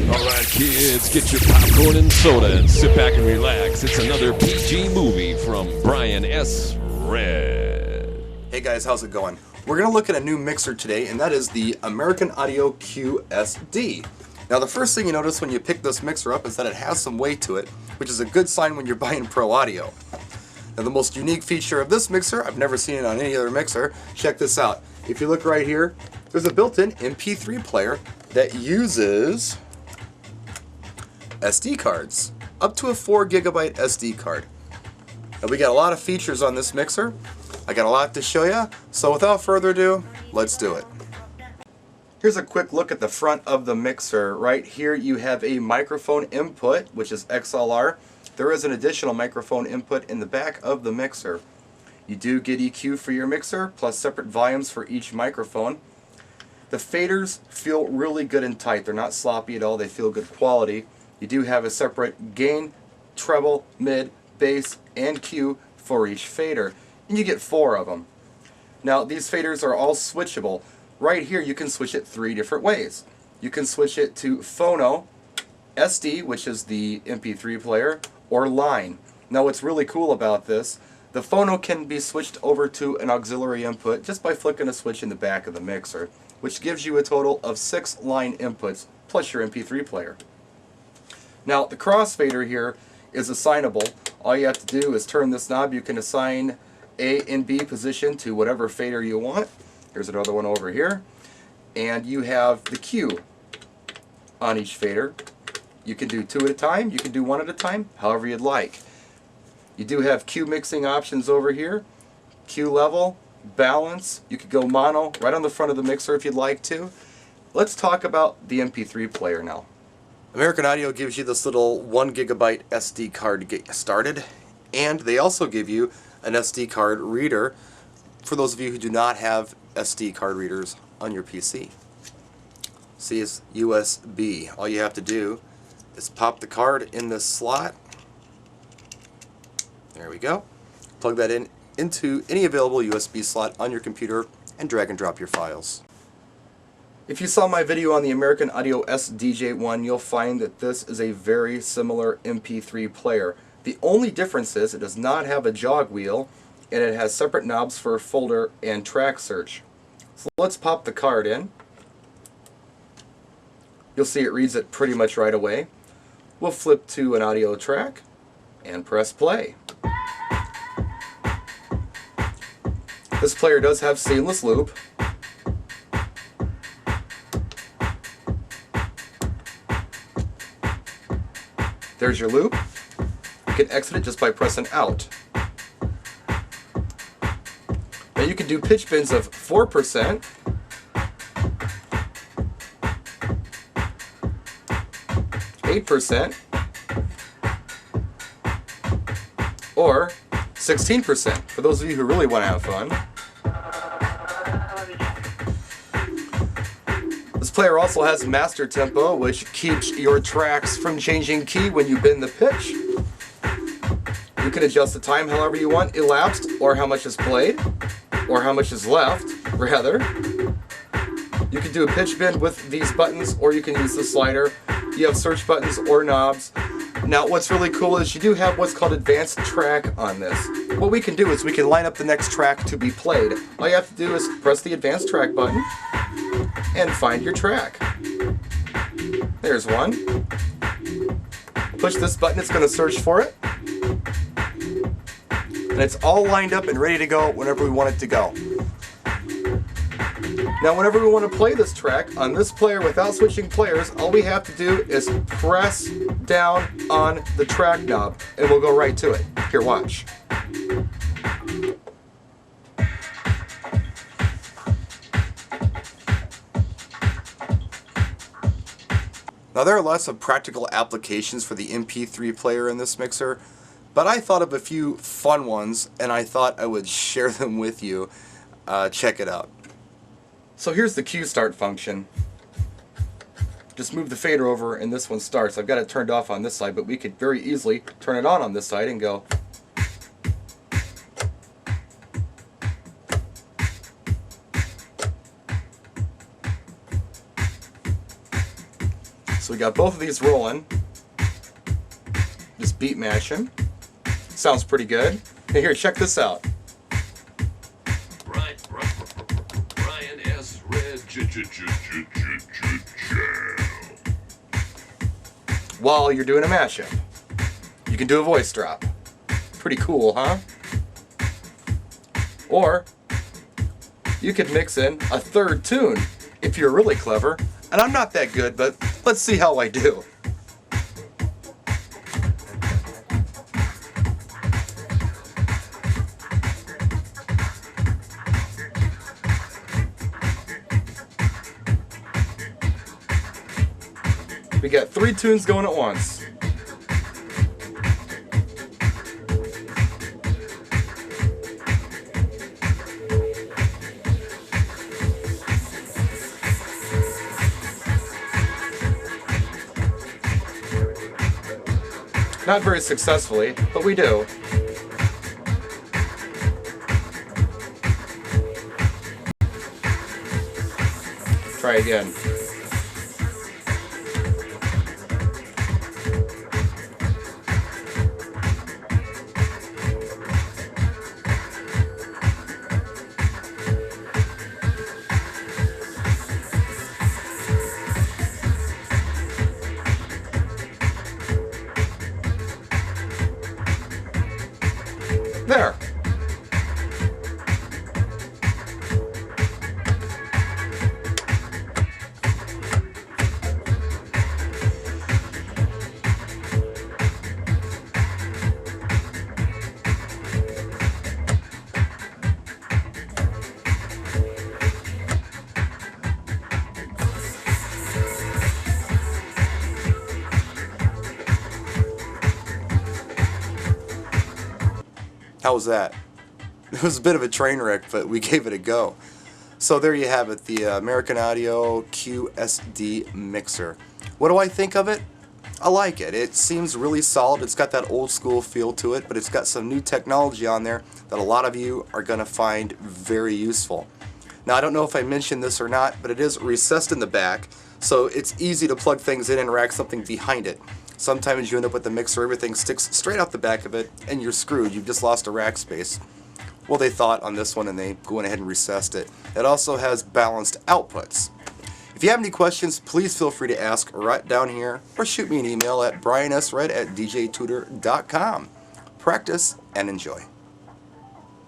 Alright kids, get your popcorn and soda and sit back and relax. It's another PG movie from Brian S. Red. Hey guys, how's it going? We're going to look at a new mixer today, and that is the American Audio QSD. Now the first thing you notice when you pick this mixer up is that it has some weight to it, which is a good sign when you're buying pro audio. Now the most unique feature of this mixer, I've never seen it on any other mixer, check this out. If you look right here, there's a built-in MP3 player that uses SD cards, up to a 4 GB SD card. Now we got a lot of features on this mixer. I got a lot to show you, so without further ado, let's do it. Here's a quick look at the front of the mixer. Right here you have a microphone input, which is XLR. There is an additional microphone input in the back of the mixer. You do get EQ for your mixer, plus separate volumes for each microphone. The faders feel really good and tight. They're not sloppy at all. They feel good quality. You do have a separate gain, treble, mid, bass, and Q for each fader. And you get 4 of them. Now these faders are all switchable. Right here you can switch it 3 different ways. You can switch it to phono, SD, which is the MP3 player, or line. Now what's really cool about this, the phono can be switched over to an auxiliary input just by flicking a switch in the back of the mixer, which gives you a total of 6 line inputs plus your MP3 player. Now the crossfader here is assignable. All you have to do is turn this knob. You can assign A and B position to whatever fader you want. Here's another one over here. And you have the Q on each fader. You can do 2 at a time, you can do 1 at a time, however you'd like. You do have Q mixing options over here. Q level, balance, you could go mono right on the front of the mixer if you'd like to. Let's talk about the MP3 player now. American Audio gives you this little 1 GB SD card to get you started, and they also give you an SD card reader for those of you who do not have SD card readers on your PC. See, it's USB. All you have to do is pop the card in this slot. There we go. Plug that in into any available USB slot on your computer and drag and drop your files. If you saw my video on the American Audio SDJ1, you'll find that this is a very similar MP3 player. The only difference is it does not have a jog wheel, and it has separate knobs for folder and track search. So let's pop the card in. You'll see it reads it pretty much right away. We'll flip to an audio track and press play. This player does have seamless loop. There's your loop. You can exit it just by pressing out. Now you can do pitch bends of 4%, 8%, or 16% for those of you who really want to have fun. This player also has master tempo, which keeps your tracks from changing key when you bend the pitch. You can adjust the time however you want, elapsed, or how much is played, or how much is left, rather. You can do a pitch bend with these buttons, or you can use the slider. You have search buttons or knobs. Now what's really cool is you do have what's called advanced track on this. What we can do is we can line up the next track to be played. All you have to do is press the advanced track button and find your track. There's one. Push this button, it's going to search for it. And it's all lined up and ready to go whenever we want it to go. Now whenever we want to play this track on this player without switching players, all we have to do is press down on the track knob and we'll go right to it. Here, watch. Now there are lots of practical applications for the MP3 player in this mixer, but I thought of a few fun ones and I thought I would share them with you. Check it out. So here's the Q start function. Just move the fader over and this one starts. I've got it turned off on this side, but we could very easily turn it on this side and go. So So we got both of these rolling. Just beat mashing. Sounds pretty good. Hey, here, check this out. Brian S. Red. While you're doing a mashup, you can do a voice drop. Pretty cool, huh? Or you could mix in a third tune if you're really clever. And I'm not that good, but let's see how I do. We got 3 tunes going at once. Not very successfully, but we do. Try again. There. How was that? It was a bit of a train wreck, but we gave it a go. So there you have it, the American Audio QSD mixer. What do I think of it? I like it. It seems really solid. It's got that old school feel to it, but it's got some new technology on there that a lot of you are going to find very useful. Now, I don't know if I mentioned this or not, but it is recessed in the back, so it's easy to plug things in and rack something behind it. Sometimes you end up with the mixer, everything sticks straight out the back of it, and you're screwed. You've just lost a rack space. Well, they thought on this one, and they went ahead and recessed it. It also has balanced outputs. If you have any questions, please feel free to ask right down here, or shoot me an email at briansred@djtutor.com. Practice and enjoy.